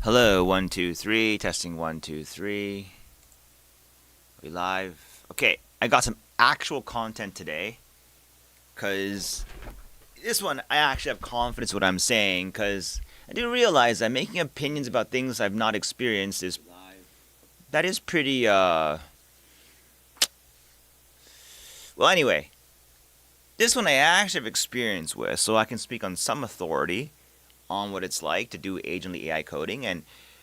Hello, 1 2 3, testing 1 2 3. We live. Okay, I got some actual content today because this one I actually have confidence in what I'm saying because I do realize that making opinions about things I've not experienced is pretty well anyway. This one I actually have experience with, so I can speak on some authority on what it's like to do agently AI coding and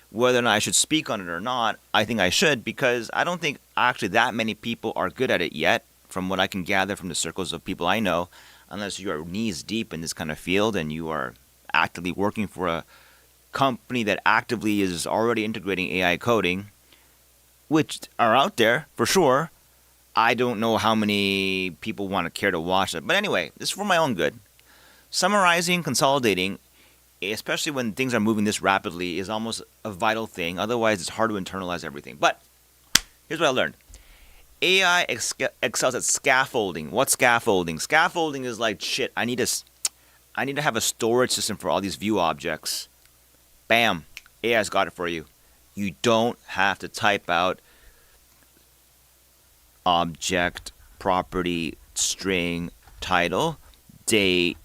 whether or not I should speak on it or not. I think I should because I don't think actually that many people are good at it yet, from what I can gather from the circles of people I know, unless you are knees deep in this kind of field and you are actively working for a company that actively is already integrating AI coding, which are out there for sure. I don't know how many people want to care to watch it. But anyway, this is for my own good. Summarizing, consolidating, especially when things are moving this rapidly, is almost a vital thing. Otherwise, it's hard to internalize everything. But here's what I learned. AI excels at scaffolding. What's scaffolding? Scaffolding is like, shit, I need to have a storage system for all these view objects. Bam. AI's got it for you. You don't have to type out object, property, string, title, date.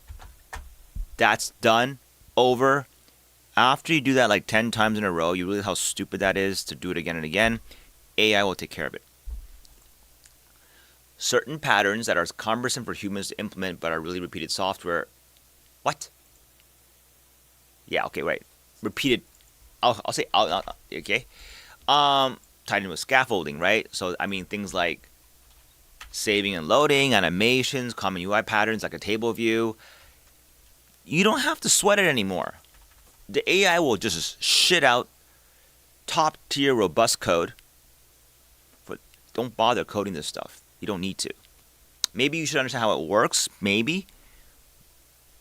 That's done. Over. After you do that like 10 times in a row, you realize how stupid that is to do it again and again. AI will take care of it. Certain patterns that are cumbersome for humans to implement but are really repeated software. What? Yeah, okay, right. Repeated. I'll say, okay. Tied in with scaffolding, right? So, I mean, things like saving and loading, animations, common UI patterns like a table view. You don't have to sweat it anymore. The AI will just shit out top tier robust code. But don't bother coding this stuff. You don't need to. Maybe you should understand how it works, maybe.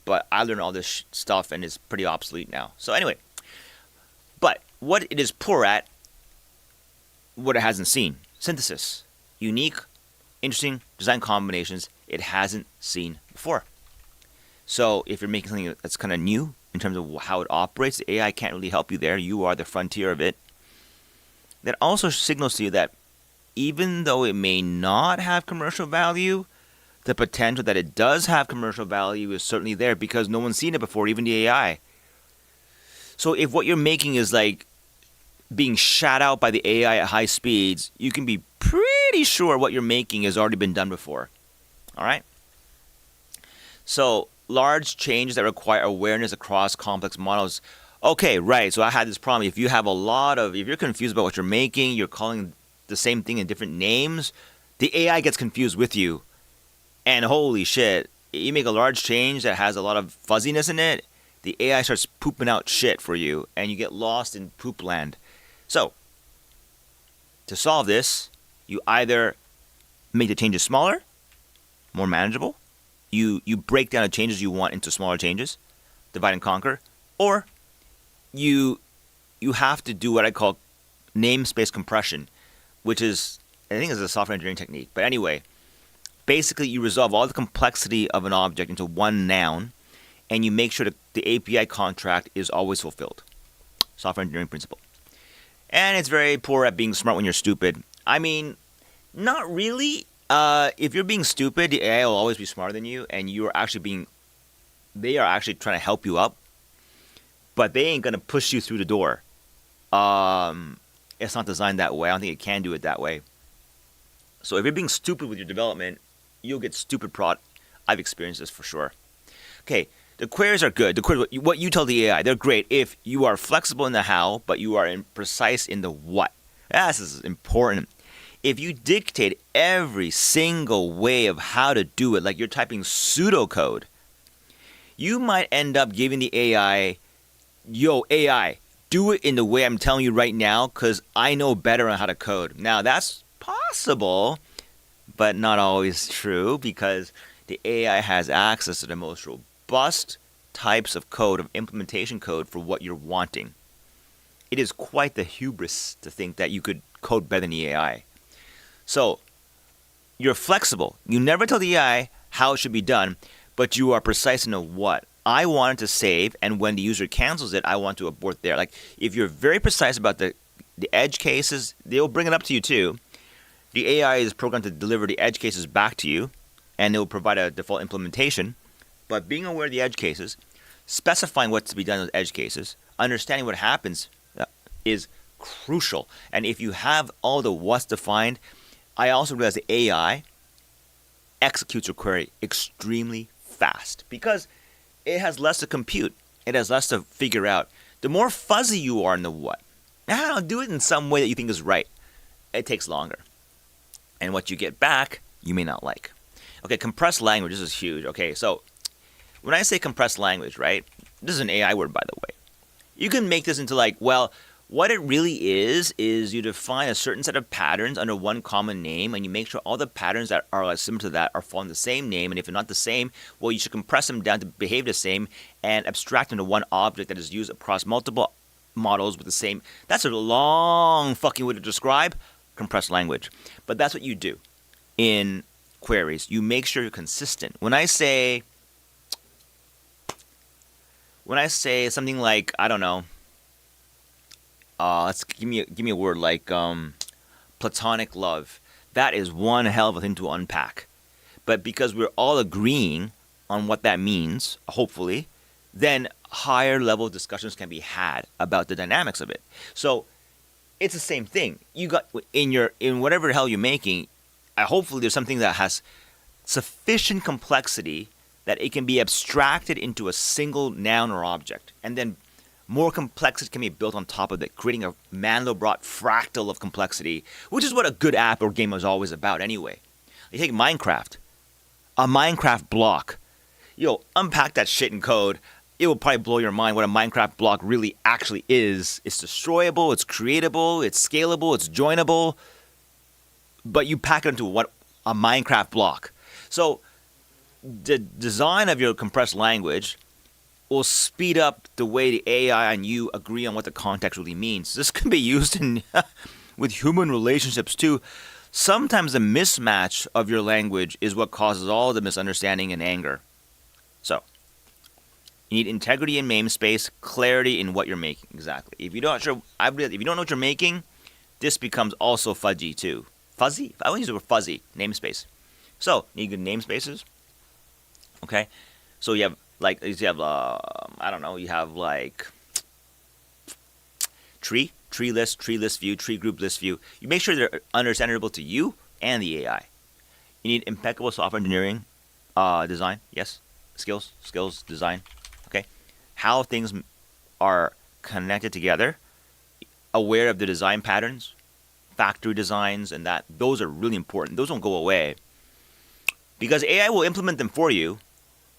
But I learned all this stuff and it's pretty obsolete now. So anyway, but what it is poor at, what it hasn't seen. Synthesis. Unique, interesting design combinations it hasn't seen before. So if you're making something that's kind of new in terms of how it operates, the AI can't really help you there. You are the frontier of it. That also signals to you that even though it may not have commercial value, the potential that it does have commercial value is certainly there because no one's seen it before, even the AI. So if what you're making is like being shot out by the AI at high speeds, you can be pretty sure what you're making has already been done before. All right? So large changes that require awareness across complex models. Okay, right. So I had this problem. If you're confused about what you're making, you're calling the same thing in different names, the AI gets confused with you. And holy shit, you make a large change that has a lot of fuzziness in it, the AI starts pooping out shit for you, and you get lost in poop land. So, to solve this, you either make the changes smaller, more manageable, you break down the changes you want into smaller changes, divide and conquer, or you have to do what I call namespace compression, which is, I think is a software engineering technique. But anyway, basically you resolve all the complexity of an object into one noun, and you make sure that the API contract is always fulfilled. Software engineering principle. And it's very poor at being smart when you're stupid. I mean, not really. If you're being stupid, the AI will always be smarter than you, and they are actually trying to help you up, but they ain't gonna push you through the door. It's not designed that way. I don't think it can do it that way. So if you're being stupid with your development, you'll get stupid prod. I've experienced this for sure. Okay, the queries are good. What you tell the AI, they're great if you are flexible in the how, but you are precise in the what. This is important. If you dictate every single way of how to do it, like you're typing pseudocode, you might end up giving the AI, yo, AI, do it in the way I'm telling you right now because I know better on how to code. Now, that's possible, but not always true because the AI has access to the most robust types of code, of implementation code for what you're wanting. It is quite the hubris to think that you could code better than the AI. So, you're flexible. You never tell the AI how it should be done, but you are precise in the what. I want it to save, and when the user cancels it, I want to abort there. Like if you're very precise about the edge cases, they'll bring it up to you too. The AI is programmed to deliver the edge cases back to you, and it will provide a default implementation. But being aware of the edge cases, specifying what's to be done with edge cases, understanding what happens is crucial. And if you have all the what's defined, I also realize the AI executes your query extremely fast because it has less to compute. It has less to figure out. The more fuzzy you are in the what, now do it in some way that you think is right. It takes longer. And what you get back, you may not like. Okay, compressed language, this is huge. Okay, so when I say compressed language, right, this is an AI word, by the way. You can make this into like, well, what it really is you define a certain set of patterns under one common name, and you make sure all the patterns that are similar to that are following the same name, and if they're not the same, well, you should compress them down to behave the same and abstract them to one object that is used across multiple models with the same. That's a long fucking way to describe compressed language. But that's what you do in queries. You make sure you're consistent. When I say something like, I don't know, let's give me a word like platonic love. That is one hell of a thing to unpack. But because we're all agreeing on what that means, hopefully, then higher level discussions can be had about the dynamics of it. So it's the same thing. You got in whatever the hell you're making, hopefully there's something that has sufficient complexity that it can be abstracted into a single noun or object, and then more complexity can be built on top of it, creating a Mandelbrot fractal of complexity, which is what a good app or game is always about anyway. You take Minecraft, a Minecraft block. Unpack that shit in code. It will probably blow your mind what a Minecraft block really actually is. It's destroyable, it's creatable, it's scalable, it's joinable, but you pack it into a Minecraft block. So the design of your compressed language will speed up the way the AI and you agree on what the context really means. This can be used in with human relationships too. Sometimes the mismatch of your language is what causes all the misunderstanding and anger. So you need integrity in namespace, clarity in what you're making. Exactly. If you don't know what you're making, this becomes also fuzzy too. Fuzzy? I won't use the word fuzzy. Namespace. So you need good namespaces. Okay. So you have tree list view, tree group list view. You make sure they're understandable to you and the AI. You need impeccable software engineering design. Yes. Skills, design. Okay. How things are connected together. Aware of the design patterns, factory designs, and those are really important. Those don't go away. Because AI will implement them for you.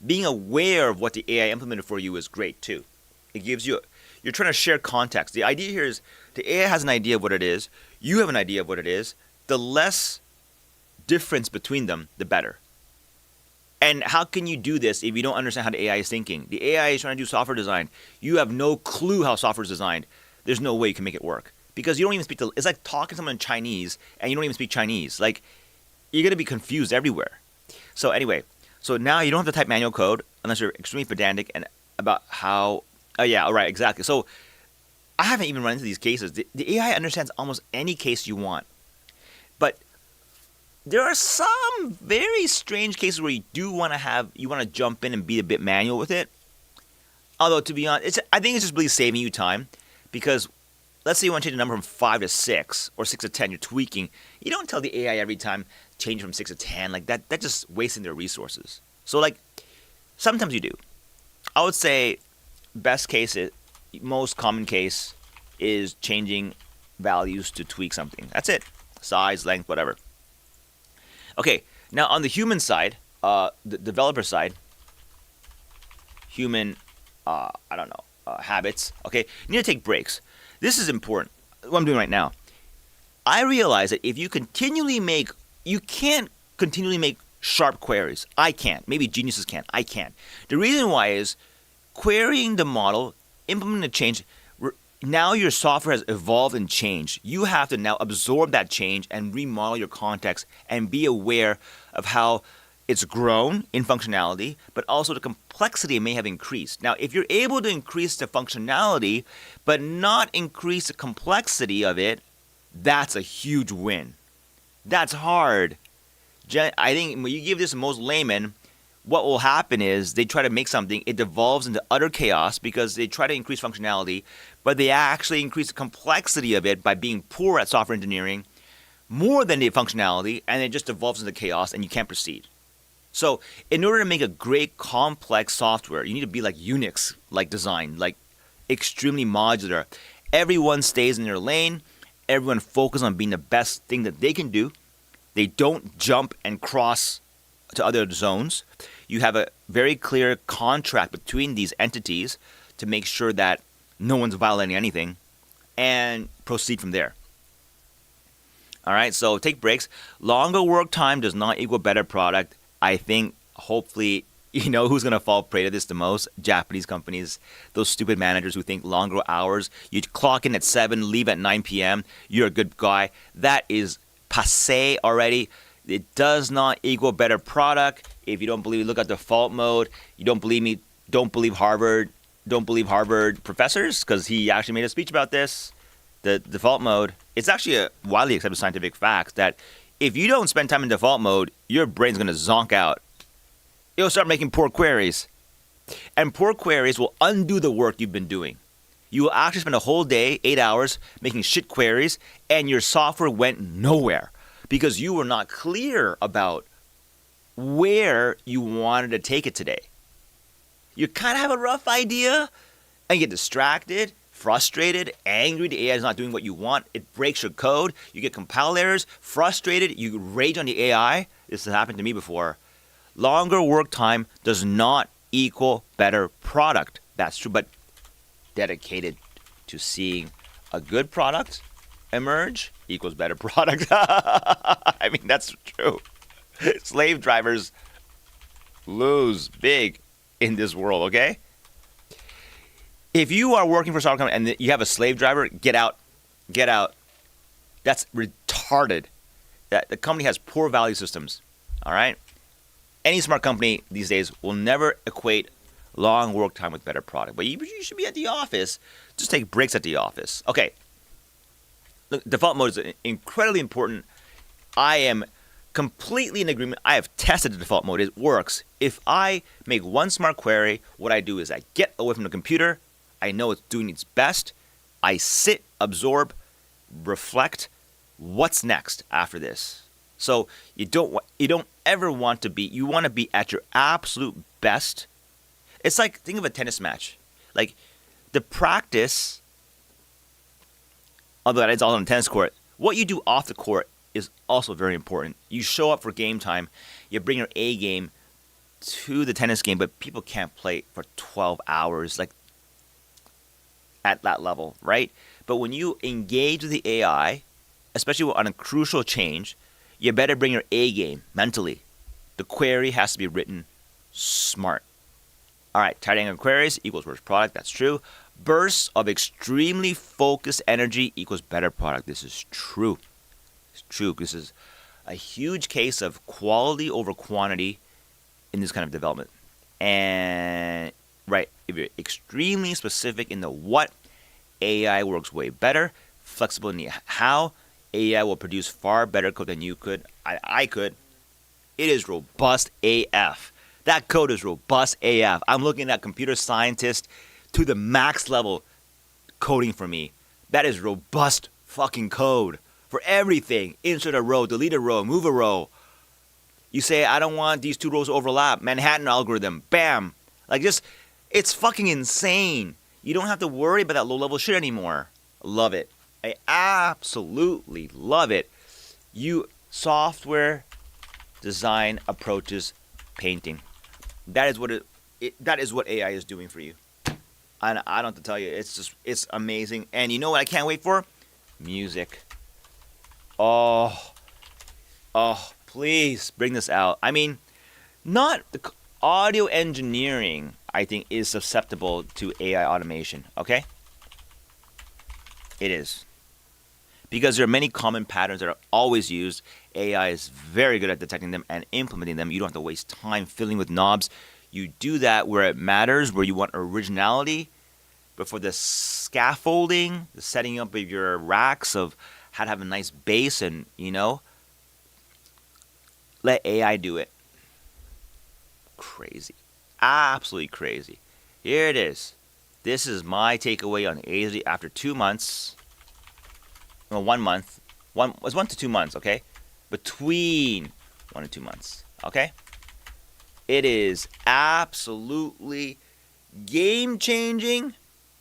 Being aware of what the AI implemented for you is great too. It gives you, you're trying to share context. The idea here is the AI has an idea of what it is. You have an idea of what it is. The less difference between them, the better. And how can you do this if you don't understand how the AI is thinking? The AI is trying to do software design. You have no clue how software is designed. There's no way you can make it work. Because you don't even speak it's like talking to someone in Chinese and you don't even speak Chinese. Like, you're going to be confused everywhere. So anyway, so now you don't have to type manual code unless you're extremely pedantic and about how, right, exactly. So I haven't even run into these cases. The AI understands almost any case you want. But there are some very strange cases where you want to jump in and be a bit manual with it. Although, to be honest, I think it's just really saving you time. Because let's say you want to change a number from 5 to 6 or 6 to 10, you're tweaking. You don't tell the AI every time change from 6 to 10. Like that's just wasting their resources. So like sometimes you do. I would say best case, most common case is changing values to tweak something. That's it. Size, length, whatever. Okay, now on the human side, the developer side, human, habits, okay, you need to take breaks. This is important, what I'm doing right now. I realize that if you can't continually make sharp queries. I can't. Maybe geniuses can. I can't. The reason why is querying the model, implementing a change, now your software has evolved and changed. You have to now absorb that change and remodel your context and be aware of how it's grown in functionality, but also the complexity may have increased. Now, if you're able to increase the functionality, but not increase the complexity of it, that's a huge win. That's hard. I think when you give this to most laymen, what will happen is they try to make something, it devolves into utter chaos because they try to increase functionality, but they actually increase the complexity of it by being poor at software engineering more than the functionality, and it just devolves into chaos and you can't proceed. So in order to make a great complex software, you need to be like Unix-like design, like extremely modular. Everyone stays in their lane. Everyone focuses on being the best thing that they can do. They don't jump and cross to other zones. You have a very clear contract between these entities to make sure that no one's violating anything, and proceed from there. All right, so take breaks. Longer work time does not equal better product. I think hopefully you know who's going to fall prey to this the most? Japanese companies, those stupid managers who think longer hours. You clock in at 7, leave at 9 p.m. You're a good guy. That is passé already. It does not equal better product. If you don't believe me, look at default mode. You don't believe me, don't believe Harvard. Don't believe Harvard professors, because he actually made a speech about this. The default mode, it's actually a widely accepted scientific fact that if you don't spend time in default mode, your brain's going to zonk out. It'll start making poor queries. And poor queries will undo the work you've been doing. You will actually spend a whole day, 8 hours, making shit queries, and your software went nowhere because you were not clear about where you wanted to take it today. You kind of have a rough idea, and you get distracted, frustrated, angry. The AI is not doing what you want. It breaks your code. You get compile errors, frustrated. You rage on the AI. This has happened to me before. Longer work time does not equal better product. That's true, but dedicated to seeing a good product emerge equals better product. I mean, that's true. Slave drivers lose big in this world, okay? If you are working for a software company and you have a slave driver, get out. Get out. That's retarded. That the company has poor value systems, all right? Any smart company these days will never equate long work time with better product. But you should be at the office. Just take breaks at the office. Okay. Look, default mode is incredibly important. I am completely in agreement. I have tested the default mode. It works. If I make one smart query, what I do is I get away from the computer. I know it's doing its best. I sit, absorb, reflect. What's next after this? So you don't ever want to be. You want to be at your absolute best. It's like, think of a tennis match. Like the practice, although that is all on the tennis court, what you do off the court is also very important. You show up for game time. You bring your A game to the tennis game, but people can't play for 12 hours like at that level, right? But when you engage with the AI, especially on a crucial change, you better bring your A game mentally. The query has to be written smart. All right, tight angle queries equals worse product. That's true. Bursts of extremely focused energy equals better product. This is true. It's true. This is a huge case of quality over quantity in this kind of development. And right, if you're extremely specific in the what, AI works way better. Flexible in the how, AI will produce far better code than you could. I could. It is robust AF. That code is robust AF. I'm looking at computer scientist to the max level coding for me. That is robust fucking code for everything. Insert a row, delete a row, move a row. You say, I don't want these two rows to overlap. Manhattan algorithm. Bam. Like just, it's fucking insane. You don't have to worry about that low-level shit anymore. Love it. I absolutely love it. You software design approaches painting. That is what that is what AI is doing for you. And I don't have to tell you, it's amazing. And you know what I can't wait for? Music. Oh, please bring this out. I mean, not the audio engineering, I think, is susceptible to AI automation, okay? It is. because there are many common patterns that are always used. AI is very good at detecting them and implementing them. You don't have to waste time fiddling with knobs. You do that where it matters, where you want originality. But for the scaffolding, the setting up of your racks, of how to have a nice base, and let AI do it. Crazy. Absolutely crazy. Here it is. This is my takeaway on AZ after 2 months. Well, 1 month. It was 1 to 2 months, okay? Between 1 and 2 months, okay? It is absolutely game-changing.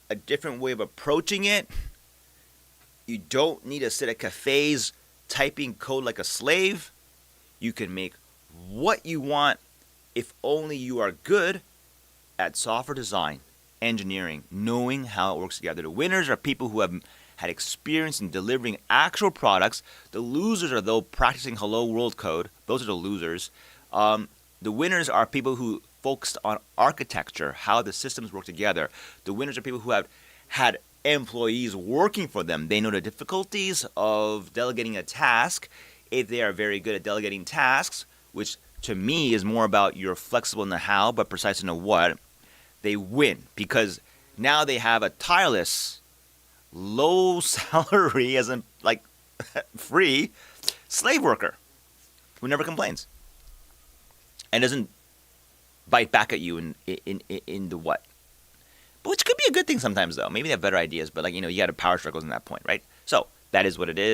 A different way of approaching it. You don't need to sit at cafes typing code like a slave. You can make what you want if only you are good at software design, engineering, knowing how it works together. The winners are people who have had experience in delivering actual products. The losers are those practicing hello world code. Those are the losers. The winners are people who focused on architecture, how the systems work together. The winners are people who have had employees working for them. They know the difficulties of delegating a task. If they are very good at delegating tasks, which to me is more about you're flexible in the how but precise in the what, they win because now they have a tireless, low salary, as in like free slave worker who never complains and doesn't bite back at you in the what. But which could be a good thing sometimes, though. Maybe they have better ideas, but you got to power struggles in that point, right? So that is what it is.